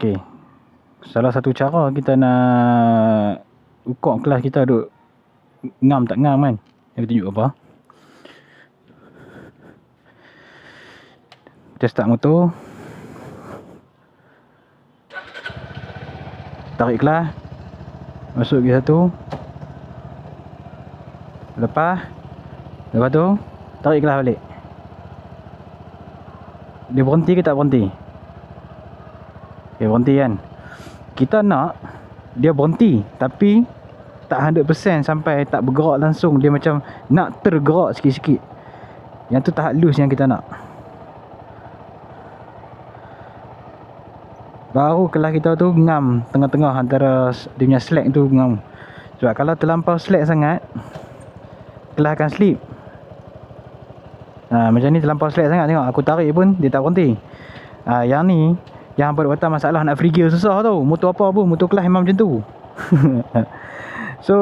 Okey. Salah satu cara kita nak ukur kelas kita duk ngam tak ngam kan. Aku tunjuk apa. Kita start motor. Tarik kelas. Masuk gear 1. Lepas tu tarik kelas balik. Dia berhenti ke tak berhenti? Okay, berhenti kan. Kita nak dia berhenti tapi tak 100% sampai tak bergerak langsung. Dia macam nak tergerak sikit-sikit. Yang tu tahap loose yang kita nak. Baru kelas kita tu ngam tengah-tengah antara dia punya slack tu ngam. Sebab kalau terlampau slack sangat, kelas akan slip. Macam ni terlampau slack sangat, tengok aku tarik pun dia tak berhenti. Yang ni yang hampa datang masalah nak free gear susah tau. Motor apa pun, motor kelas memang macam tu. So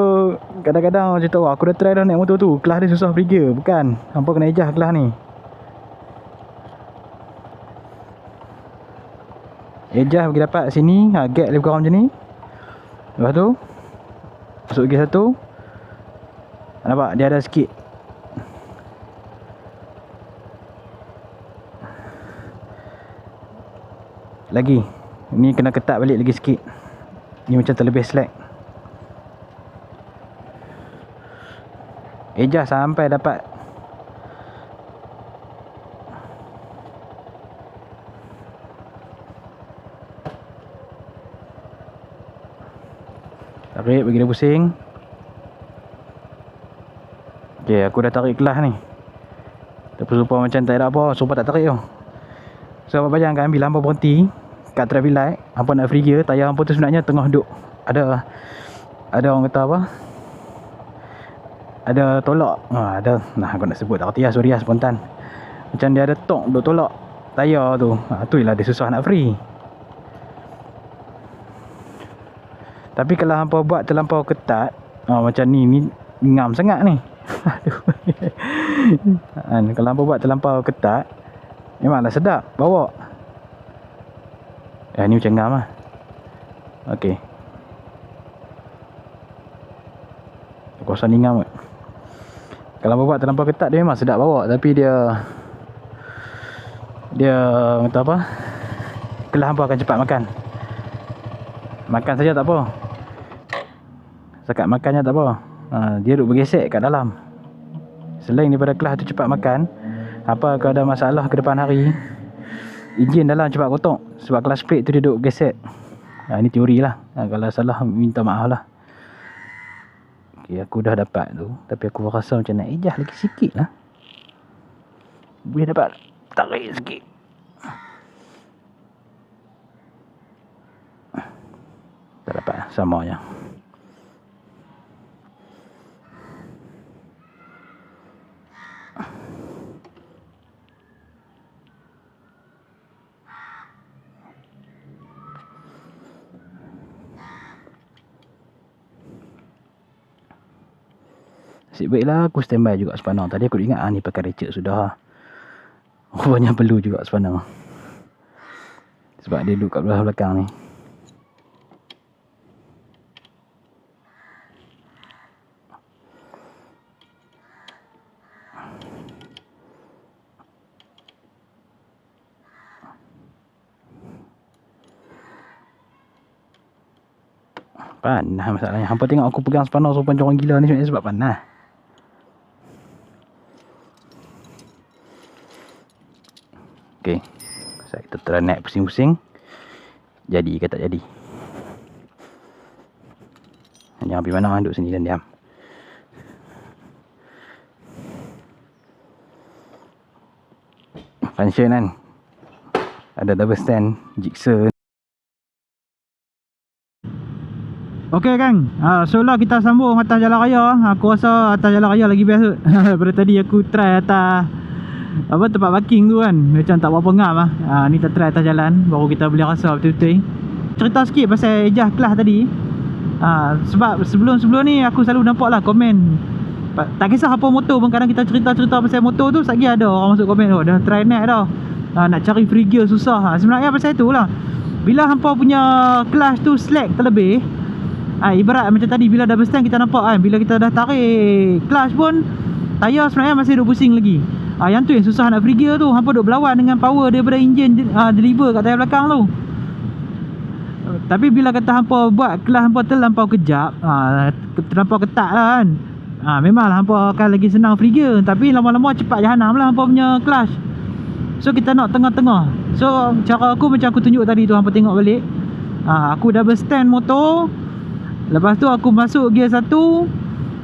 kadang-kadang macam tu, aku dah try dah naik motor tu, kelas dia susah free gear. Bukan, hampa kena adjust kelas ni. Adjust bagi dapat sini, gap lebih kurang macam ni. Lepas tu masuk gear 1. Nampak dia ada sikit. Lagi ni kena ketat balik lagi sikit. Ni macam terlebih slack. Adjust sampai dapat. Tarik bagi dia pusing. Okay, aku dah tarik kelas ni. Tapi supaya macam tak ada apa, supaya tak tarik tau. So apa bayangkan bila hampa berhenti kat traffic light, hampa nak free gear, tayar hampa tu sebenarnya tengah duk ada orang kata apa? Ada tolak. Ada. Nah, aku nak sebut tak reti lah, sorry lah spontan. Macam dia ada tok duk tolak tayar tu. Tu ialah dia susah nak free. Tapi kalau hampa buat terlampau ketat, macam ni ngam sangat ni. Aduh. Kalau hampa buat terlampau ketat, memanglah sedap bawa. Ni macam ngam lah. Okey. Aku rasa ni ngam kot. Kalau hampa buat terlampau ketat, dia memang sedap bawa. Tapi dia kata apa, kelas hampa akan cepat makan. Makan saja tak apa. Sekat makannya tak apa. Dia duk bergesek kat dalam. Selain daripada kelas tu cepat makan, apa kalau ada masalah ke depan hari, enjin dalam cepat kotak. Sebab kelas plate tu dia duk gesek. Ini teori lah. Kalau salah minta maaf lah. Okay, aku dah dapat tu. Tapi aku rasa macam nak adjust lagi sikit lah. Boleh dapat tarik sikit. Tak dapat lah, sama je. Nasib baiklah aku standby juga spanner. Tadi aku ingat ni pakai ratchet sudah. Rupanya perlu juga spanner. Sebab dia duduk kat belah belakang ni. Panas masalahnya. Hampa tengok aku pegang spanner sopan macam orang gila ni sebenarnya sebab panas. Okey. So, kita try naik pusing-pusing. Jadi ke tak jadi. Jangan pergi mana, duduk sini dan diam. Function kan. Ada double stand, jigsaw. Okey Kang, so lah kita sambung atas jalan raya. Aku rasa atas jalan raya lagi best kot. Daripada tadi aku try atas tempat parking tu kan, macam tak berapa ngam lah. Ni kita try atas jalan, baru kita boleh rasa betul-betul. Cerita sikit pasal adjust kelas tadi. Sebab sebelum-sebelum ni aku selalu nampak lah komen. Tak kisah apa motor pun, kadang kita cerita-cerita pasal motor tu, sekali ada orang masuk komen, dah try naik dah, nak cari free gear susah. Sebenarnya pasal tu lah, bila hampa punya clutch tu slack terlebih, ibarat macam tadi bila double stand kita nampak kan, bila kita dah tarik clutch pun tayar sebenarnya masih duk pusing lagi. Yang tu yang susah nak free gear tu. Hampa duk berlawan dengan power daripada enjin deliver kat tayar belakang tu. Tapi bila kata hampa buat clutch hampa terlampau kejap, terlampau ketat lah kan, memanglah hampa akan lagi senang free gear. Tapi lama-lama cepat jahanam lah hampa punya clutch. So kita nak tengah-tengah. So cara aku macam aku tunjuk tadi tu, hampa tengok balik. Aku double stand motor, lepas tu aku masuk gear 1,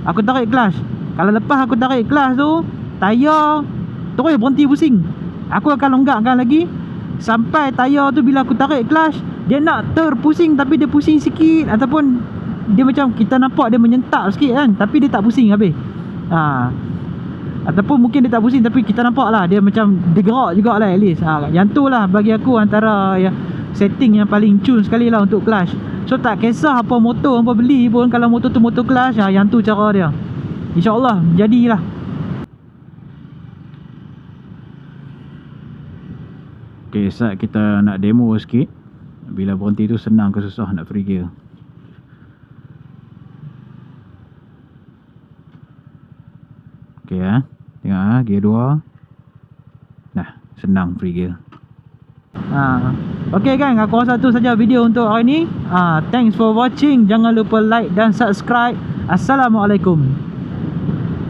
aku tarik clutch. Kalau lepas aku tarik clutch tu, tayar terus berhenti pusing. Aku akan longgakkan lagi sampai tayar tu bila aku tarik clutch, dia nak terpusing tapi dia pusing sikit, ataupun dia macam kita nampak dia menyentak sikit kan, tapi dia tak pusing habis. Ataupun mungkin dia tak pusing tapi kita nampak lah dia macam dia gerak jugalah at least. Yang tu lah bagi aku antara setting yang paling cun sekali lah untuk clutch. So tak kisah apa motor hampa beli pun, kalau motor tu motor clutch, yang tu cara dia. InsyaAllah jadilah. Okay, saat kita nak demo sikit. Bila berhenti tu senang ke susah nak free gear. Okay tengok gear 2. Nah, senang free gear. Okay gang, aku rasa tu saja video untuk hari ni. Thanks for watching. Jangan lupa like dan subscribe. Assalamualaikum.